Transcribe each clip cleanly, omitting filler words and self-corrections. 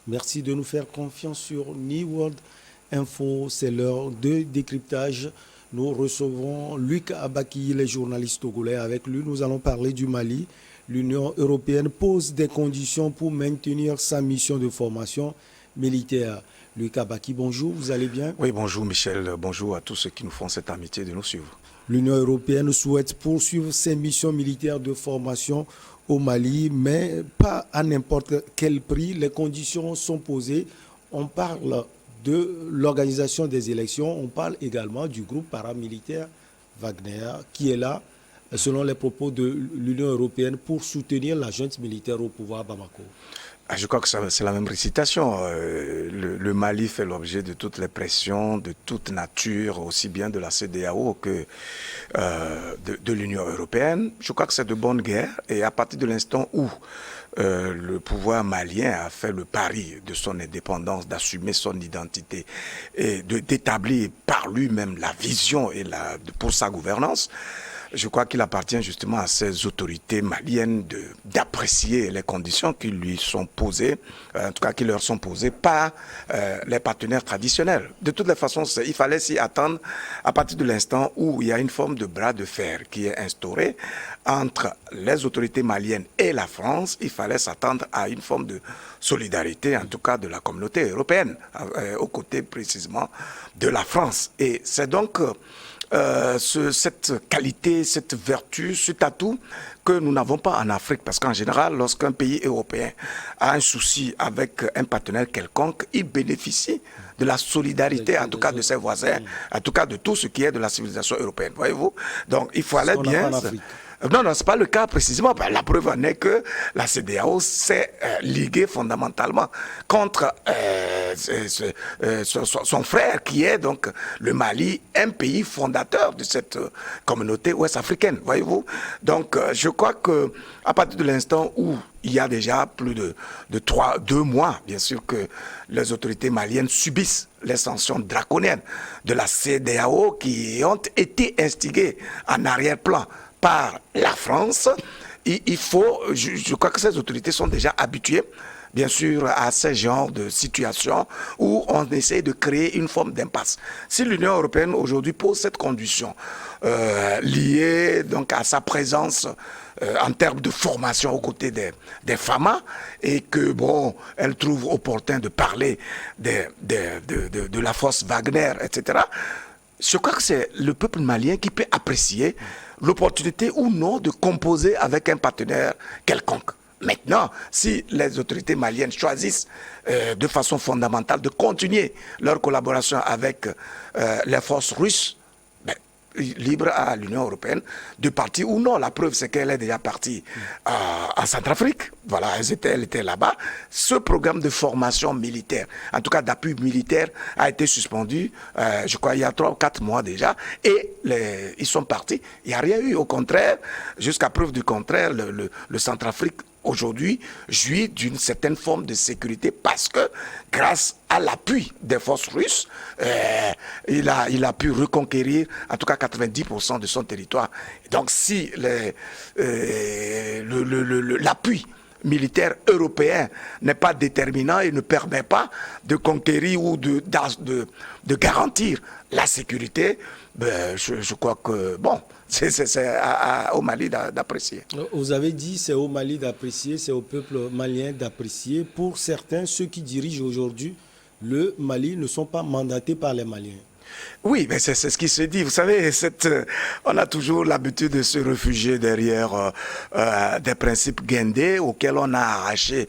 Merci de nous faire confiance sur New World Info. C'est l'heure de décryptage. Nous recevons Luc Abaki, le journaliste togolais. Avec lui, nous allons parler du Mali. L'Union européenne pose des conditions pour maintenir sa mission de formation militaire. Luc Abaki, bonjour, vous allez bien? Oui, bonjour Michel, bonjour à tous ceux qui nous font cette amitié de nous suivre. L'Union européenne souhaite poursuivre ses missions militaires de formation au Mali, mais pas à n'importe quel prix. Les conditions sont posées. On parle de l'organisation des élections, on parle également du groupe paramilitaire Wagner qui est là, selon les propos de l'Union européenne, pour soutenir la junte militaire au pouvoir à Bamako. Je crois que c'est la même récitation. Le Mali fait l'objet de toutes les pressions, de toute nature, aussi bien de la CEDEAO que de l'Union européenne. Je crois que c'est de bonne guerre. Et à partir de l'instant où le pouvoir malien a fait le pari de son indépendance, d'assumer son identité et d'établir par lui-même la vision pour sa gouvernance, je crois qu'il appartient justement à ces autorités maliennes d'apprécier les conditions qui lui sont posées, en tout cas qui leur sont posées par les partenaires traditionnels. De toutes les façons, il fallait s'y attendre à partir de l'instant où il y a une forme de bras de fer qui est instauré entre les autorités maliennes et la France. Il fallait s'attendre à une forme de solidarité, en tout cas de la communauté européenne, aux côtés précisément de la France. Et c'est donc cette qualité, cette vertu, cet atout que nous n'avons pas en Afrique. Parce qu'en général, lorsqu'un pays européen a un souci avec un partenaire quelconque, il bénéficie de la solidarité, en tout cas de ses voisins, en tout cas de tout ce qui est de la civilisation européenne. Voyez-vous? Donc il fallait bien... Non, ce n'est pas le cas précisément. La preuve en est que la CEDEAO s'est liguée fondamentalement contre son frère qui est donc le Mali, un pays fondateur de cette communauté ouest-africaine, voyez-vous. Donc je crois que à partir de l'instant où il y a déjà plus de 2 mois, bien sûr, que les autorités maliennes subissent les sanctions draconiennes de la CEDEAO qui ont été instigées en arrière-plan par la France, il faut, je crois que ces autorités sont déjà habituées, bien sûr, à ce genre de situation où on essaie de créer une forme d'impasse. Si l'Union européenne aujourd'hui pose cette condition liée donc à sa présence en termes de formation aux côtés des FAMA et que, bon, elle trouve opportun de parler de la force Wagner, etc., je crois que c'est le peuple malien qui peut apprécier l'opportunité ou non de composer avec un partenaire quelconque. Maintenant, si les autorités maliennes choisissent de façon fondamentale de continuer leur collaboration avec les forces russes, libre à l'Union européenne de partir ou non. La preuve, c'est qu'elle est déjà partie en Centrafrique. Voilà, elle était là-bas. Ce programme de formation militaire, en tout cas d'appui militaire, a été suspendu, je crois, il y a 3 ou 4 mois déjà. Et ils sont partis. Il n'y a rien eu. Au contraire, jusqu'à preuve du contraire, le Centrafrique aujourd'hui jouit d'une certaine forme de sécurité parce que grâce à l'appui des forces russes, il a pu reconquérir en tout cas 90% de son territoire. Donc si l'appui militaire européen n'est pas déterminant et ne permet pas de conquérir ou de garantir la sécurité, je crois que, bon, c'est au Mali d'apprécier. Vous avez dit c'est au Mali d'apprécier, c'est au peuple malien d'apprécier. Pour certains, ceux qui dirigent aujourd'hui le Mali ne sont pas mandatés par les Maliens. Oui, mais c'est ce qui se dit. Vous savez, on a toujours l'habitude de se réfugier derrière des principes guindés auxquels on a arraché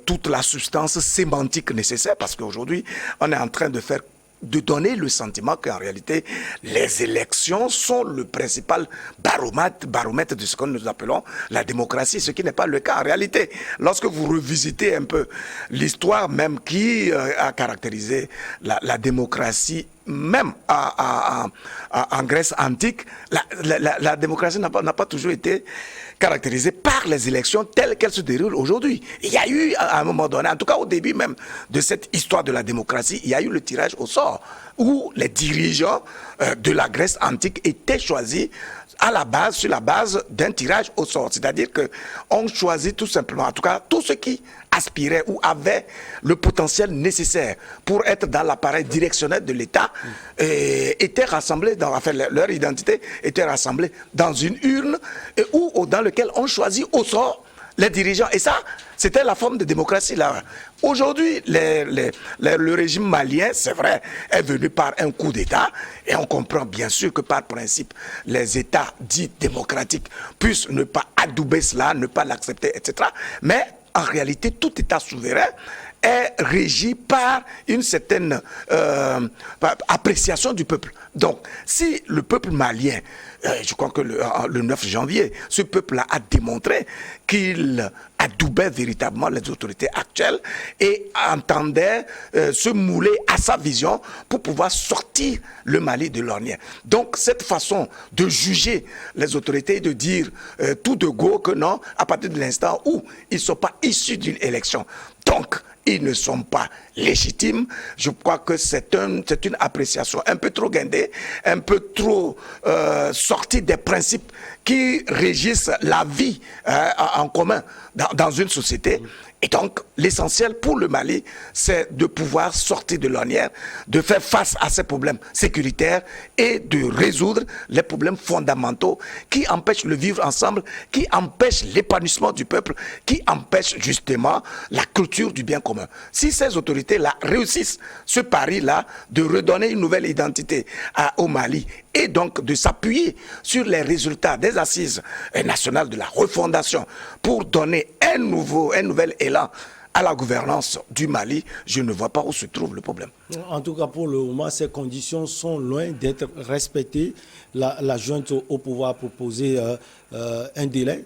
toute la substance sémantique nécessaire parce qu'aujourd'hui, on est en train de donner le sentiment qu'en réalité, les élections sont le principal baromètre de ce que nous appelons la démocratie, ce qui n'est pas le cas en réalité. Lorsque vous revisitez un peu l'histoire même qui a caractérisé la démocratie même en Grèce antique, la démocratie n'a pas toujours été caractérisée par les élections telles qu'elles se déroulent aujourd'hui. Il y a eu, à un moment donné, en tout cas au début même de cette histoire de la démocratie, il y a eu le tirage au sort, où les dirigeants de la Grèce antique étaient choisis sur la base d'un tirage au sort. C'est-à-dire qu'on choisit tout simplement, en tout cas, tous ceux qui aspiraient ou avaient le potentiel nécessaire pour être dans l'appareil directionnel de l'État étaient rassemblés, leur identité était rassemblée dans une urne ou dans lequel on choisit au sort les dirigeants. Et ça, c'était la forme de démocratie là. Aujourd'hui, le régime malien, c'est vrai, est venu par un coup d'État. Et on comprend bien sûr que par principe, les États dits démocratiques puissent ne pas adouber cela, ne pas l'accepter, etc. Mais en réalité, tout État souverain est régi par une certaine appréciation du peuple. Donc, si le peuple malien, je crois que le 9 janvier, ce peuple-là a démontré qu'il adoubait véritablement les autorités actuelles et entendait se mouler à sa vision pour pouvoir sortir le Mali de l'ornière. Donc, cette façon de juger les autorités, de dire tout de go que non, à partir de l'instant où ils ne sont pas issus d'une élection, donc ils ne sont pas légitimes. Je crois que c'est une appréciation un peu trop guindée, un peu trop sortie des principes qui régissent la vie en commun dans une société. Et donc, l'essentiel pour le Mali, c'est de pouvoir sortir de l'ornière, de faire face à ces problèmes sécuritaires et de résoudre les problèmes fondamentaux qui empêchent le vivre ensemble, qui empêchent l'épanouissement du peuple, qui empêchent justement la culture du bien commun. Si ces autorités-là réussissent ce pari-là de redonner une nouvelle identité au Mali et donc de s'appuyer sur les résultats des assises nationales de la refondation pour donner un nouvel élan à la gouvernance du Mali, je ne vois pas où se trouve le problème. En tout cas, pour le moment, ces conditions sont loin d'être respectées. La junte au pouvoir a proposé un délai,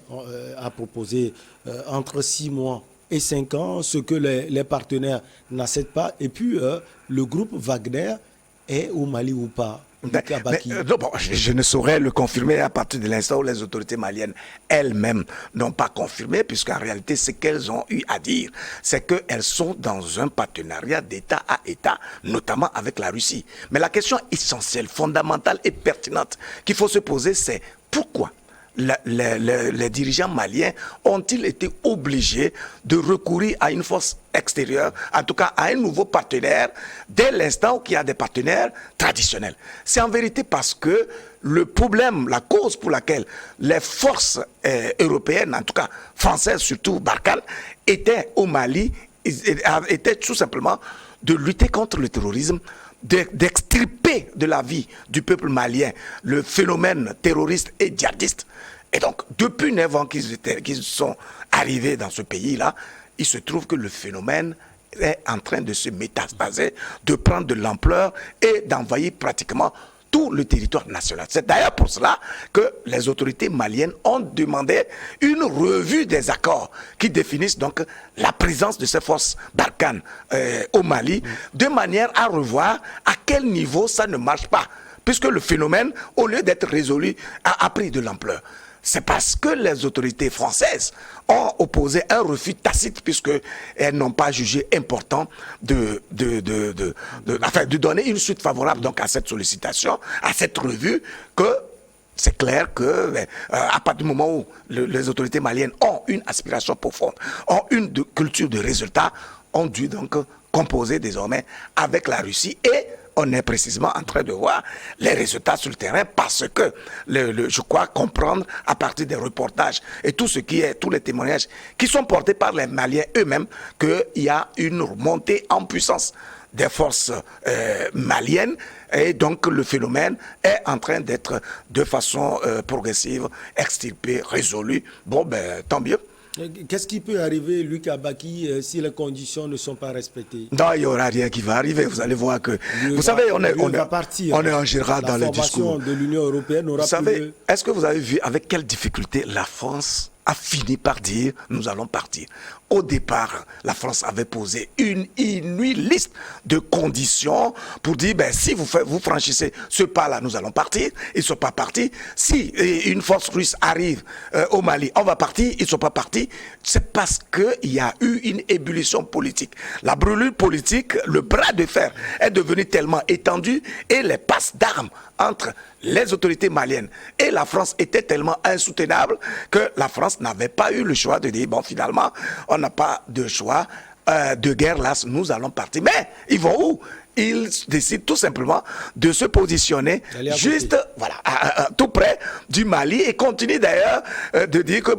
a proposé entre 6 mois et 5 ans, ce que les partenaires n'acceptent pas. Et puis, le groupe Wagner est au Mali ou pas? Je ne saurais le confirmer à partir de l'instant où les autorités maliennes elles-mêmes n'ont pas confirmé, puisqu'en réalité, ce qu'elles ont eu à dire, c'est qu'elles sont dans un partenariat d'État à État, notamment avec la Russie. Mais la question essentielle, fondamentale et pertinente qu'il faut se poser, c'est pourquoi les dirigeants maliens ont-ils été obligés de recourir à une force extérieure, en tout cas à un nouveau partenaire, dès l'instant qu'il y a des partenaires traditionnels? C'est en vérité parce que le problème, la cause pour laquelle les forces européennes, en tout cas françaises surtout, Barkhane, étaient au Mali, était tout simplement de lutter contre le terrorisme, d'extirper de la vie du peuple malien le phénomène terroriste et djihadiste. Et donc, depuis 9 ans qu'ils sont arrivés dans ce pays-là, il se trouve que le phénomène est en train de se métastaser, de prendre de l'ampleur et d'envahir pratiquement tout le territoire national. C'est d'ailleurs pour cela que les autorités maliennes ont demandé une revue des accords qui définissent donc la présence de ces forces Barkhane au Mali, de manière à revoir à quel niveau ça ne marche pas, puisque le phénomène, au lieu d'être résolu, a pris de l'ampleur. C'est parce que les autorités françaises ont opposé un refus tacite, puisqu'elles n'ont pas jugé important de donner une suite favorable donc à cette sollicitation, à cette revue, que c'est clair que à partir du moment où les autorités maliennes ont une aspiration profonde, ont une culture de résultats, ont dû donc composer désormais avec la Russie. Et on est précisément en train de voir les résultats sur le terrain, parce que je crois comprendre à partir des reportages et tous les témoignages qui sont portés par les Maliens eux-mêmes qu'il y a une montée en puissance des forces maliennes, et donc le phénomène est en train d'être de façon progressive extirpé, résolu. Bon, tant mieux. Qu'est-ce qui peut arriver, Luc Abaki, si les conditions ne sont pas respectées? Non, il n'y aura rien qui va arriver. Vous allez voir que... Vous savez, on est en général dans les discours. La formation de l'Union européenne n'aura plus... Vous savez, est-ce que vous avez vu avec quelle difficulté la France a fini par dire nous allons partir. Au départ, la France avait posé une liste de conditions pour dire si vous franchissez ce pas-là, nous allons partir. Ils ne sont pas partis. Si une force russe arrive au Mali, on va partir. Ils ne sont pas partis. C'est parce qu'il y a eu une ébullition politique. La brûlure politique, le bras de fer est devenu tellement étendu et les passes d'armes entre les autorités maliennes et la France étaient tellement insoutenables que la France n'avait pas eu le choix de dire finalement on n'a pas de choix de guerre là, nous allons partir. Mais ils vont où? Ils décident tout simplement de se positionner juste tout près du Mali et continuent d'ailleurs de dire que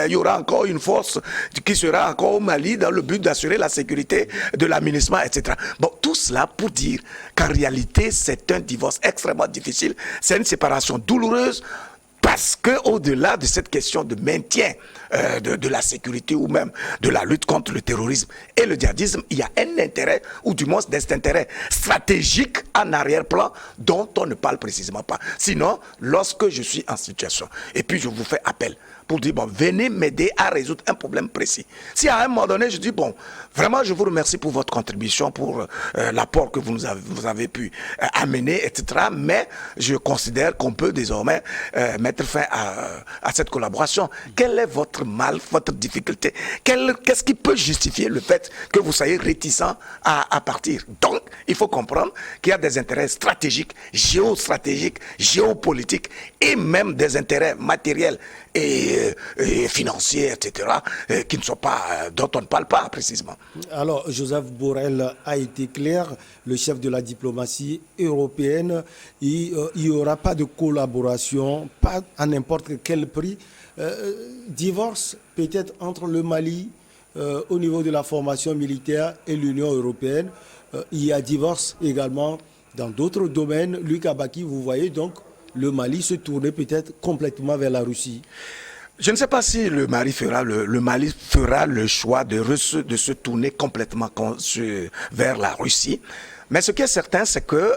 il y aura encore une force qui sera encore au Mali dans le but d'assurer la sécurité de l'aménagement, etc. Tout cela pour dire qu'en réalité c'est un divorce extrêmement difficile, c'est une séparation douloureuse. Parce qu'au-delà de cette question de maintien de la sécurité ou même de la lutte contre le terrorisme et le djihadisme, il y a un intérêt, ou du moins des intérêts stratégiques en arrière-plan dont on ne parle précisément pas. Sinon, lorsque je suis en situation, et puis je vous fais appel pour dire, venez m'aider à résoudre un problème précis. Si à un moment donné, je dis, vraiment, je vous remercie pour votre contribution, pour l'apport que vous avez pu amener, etc. Mais je considère qu'on peut désormais mettre fin à cette collaboration. Quel est votre mal, votre difficulté? Qu'est-ce qui peut justifier le fait que vous soyez réticent à partir? Donc, il faut comprendre qu'il y a des intérêts stratégiques, géostratégiques, géopolitiques et même des intérêts matériels et financiers, etc., qui ne sont pas, dont on ne parle pas précisément. Alors, Joseph Borrell a été clair, le chef de la diplomatie européenne. Il n'y aura pas de collaboration, pas à n'importe quel prix. Divorce peut-être entre le Mali au niveau de la formation militaire et l'Union européenne. Il y a divorce également dans d'autres domaines. Luc Abaki, vous voyez donc le Mali se tourner peut-être complètement vers la Russie. Je ne sais pas si le Mali fera le choix de se tourner complètement vers la Russie. Mais ce qui est certain, c'est que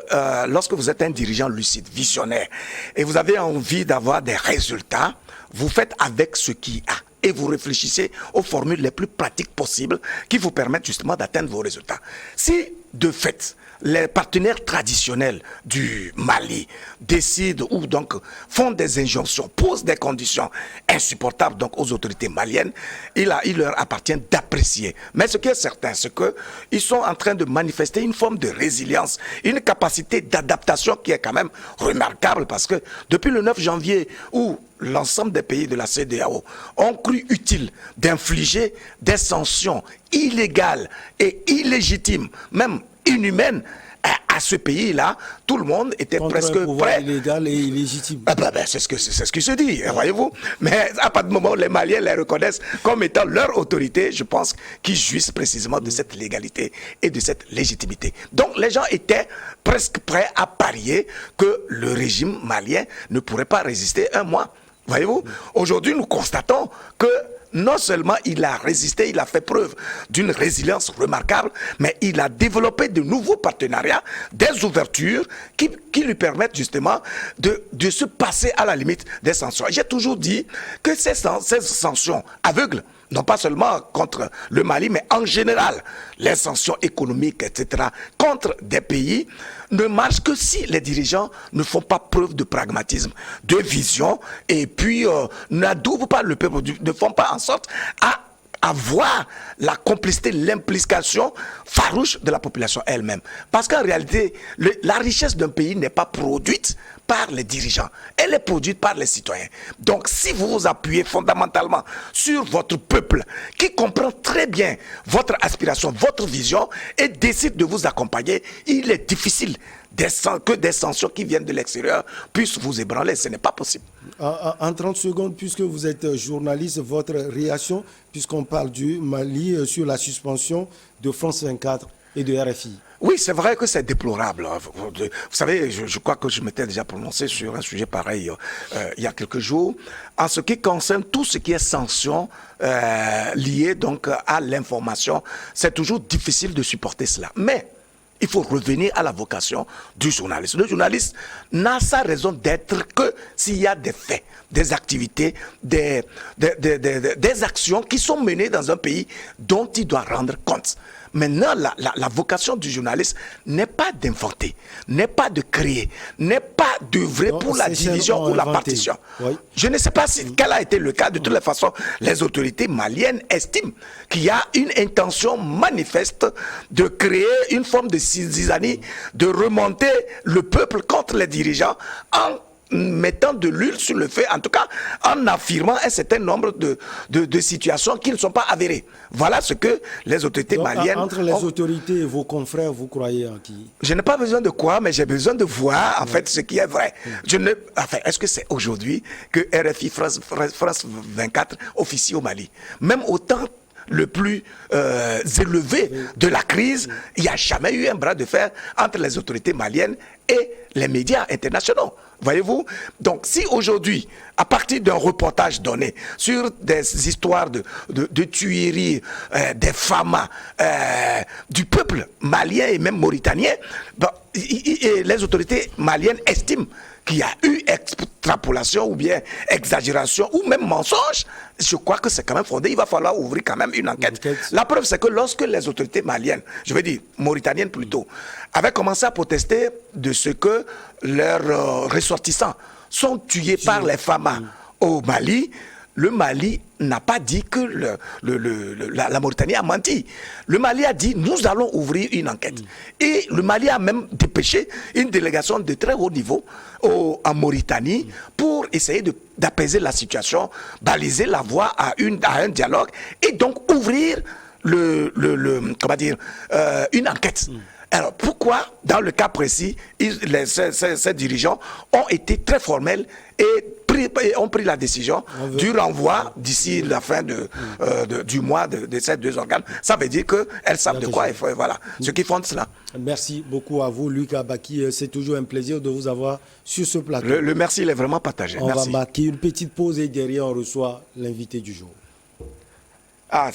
lorsque vous êtes un dirigeant lucide, visionnaire, et vous avez envie d'avoir des résultats, vous faites avec ce qu'il y a. Et vous réfléchissez aux formules les plus pratiques possibles qui vous permettent justement d'atteindre vos résultats. Si, de fait, les partenaires traditionnels du Mali décident ou donc font des injonctions, posent des conditions insupportables donc aux autorités maliennes, il leur appartient d'apprécier. Mais ce qui est certain, c'est qu'ils sont en train de manifester une forme de résilience, une capacité d'adaptation qui est quand même remarquable parce que depuis le 9 janvier où l'ensemble des pays de la CEDEAO ont cru utile d'infliger des sanctions illégales et illégitimes, même inhumaines, à ce pays-là, tout le monde était contre presque un pouvoir prêt. illégal et illégitime. C'est ce qui se dit, voyez-vous. Mais à partir du moment où les Maliens les reconnaissent comme étant leur autorité, je pense qu'ils jouissent précisément de cette légalité et de cette légitimité. Donc les gens étaient presque prêts à parier que le régime malien ne pourrait pas résister un mois. Voyez-vous, aujourd'hui nous constatons que non seulement il a résisté, il a fait preuve d'une résilience remarquable, mais il a développé de nouveaux partenariats, des ouvertures qui lui permettent justement de se passer à la limite des sanctions. J'ai toujours dit que ces sanctions aveugles, non pas seulement contre le Mali, mais en général, les sanctions économiques, etc., contre des pays, ne marchent que si les dirigeants ne font pas preuve de pragmatisme, de vision, et puis n'adoubent pas le peuple, ne font pas en sorte à avoir la complicité, l'implication farouche de la population elle-même. Parce qu'en réalité, la richesse d'un pays n'est pas produite par les dirigeants, elle est produite par les citoyens. Donc si vous vous appuyez fondamentalement sur votre peuple, qui comprend très bien votre aspiration, votre vision, et décide de vous accompagner, il est difficile que des sanctions qui viennent de l'extérieur puissent vous ébranler. Ce n'est pas possible. En 30 secondes, puisque vous êtes journaliste, votre réaction, puisqu'on parle du Mali, sur la suspension de France 24 et de RFI. Oui, c'est vrai que c'est déplorable. Vous savez, je crois que je m'étais déjà prononcé sur un sujet pareil il y a quelques jours. En ce qui concerne tout ce qui est sanctions liées donc à l'information, c'est toujours difficile de supporter cela. Mais il faut revenir à la vocation du journaliste. Le journaliste n'a sa raison d'être que s'il y a des faits, des activités, des actions qui sont menées dans un pays dont il doit rendre compte. Maintenant, la vocation du journaliste n'est pas d'inventer, n'est pas de créer, n'est pas d'œuvrer pour la division ou la partition. Oui. Je ne sais pas quel a été le cas. De toutes les façons, les autorités maliennes estiment qu'il y a une intention manifeste de créer une forme de zizanie, de remonter le peuple contre les dirigeants en mettant de l'huile sur le feu, en tout cas en affirmant un certain nombre de situations qui ne sont pas avérées. Voilà ce que les autorités maliennes... Entre les autorités et vos confrères, vous croyez en qui? Je n'ai pas besoin de quoi, mais j'ai besoin de voir en fait ce qui est vrai. Est-ce que c'est aujourd'hui que RFI France 24 officie au Mali? Même au temps le plus élevé de la crise, il n'y a jamais eu un bras de fer entre les autorités maliennes et les médias internationaux. Voyez-vous? Donc, si aujourd'hui, à partir d'un reportage donné sur des histoires de tueries, des famas, du peuple malien et même mauritanien, les autorités maliennes estiment qu'il y a eu extrapolation ou bien exagération ou même mensonge, je crois que c'est quand même fondé. Il va falloir ouvrir quand même une enquête. La preuve, c'est que lorsque les autorités maliennes, je veux dire mauritaniennes plutôt, avaient commencé à protester de ce que leurs ressortissants sont tués par les FAMA au Mali, le Mali n'a pas dit que la Mauritanie a menti. Le Mali a dit, nous allons ouvrir une enquête. Et le Mali a même dépêché une délégation de très haut niveau en Mauritanie pour essayer d'apaiser la situation, baliser la voie à un dialogue et donc ouvrir une enquête. Alors pourquoi, dans le cas précis, ces dirigeants ont été très formels et ont pris la décision du renvoi d'ici la fin du mois de ces deux organes? Ça veut dire qu'elles savent de quoi il faut, voilà, ce qui font cela. Merci beaucoup à vous, Luc Abaki. C'est toujours un plaisir de vous avoir sur ce plateau. Le merci, il est vraiment partagé. On va marquer une petite pause et derrière on reçoit l'invité du jour. Ah,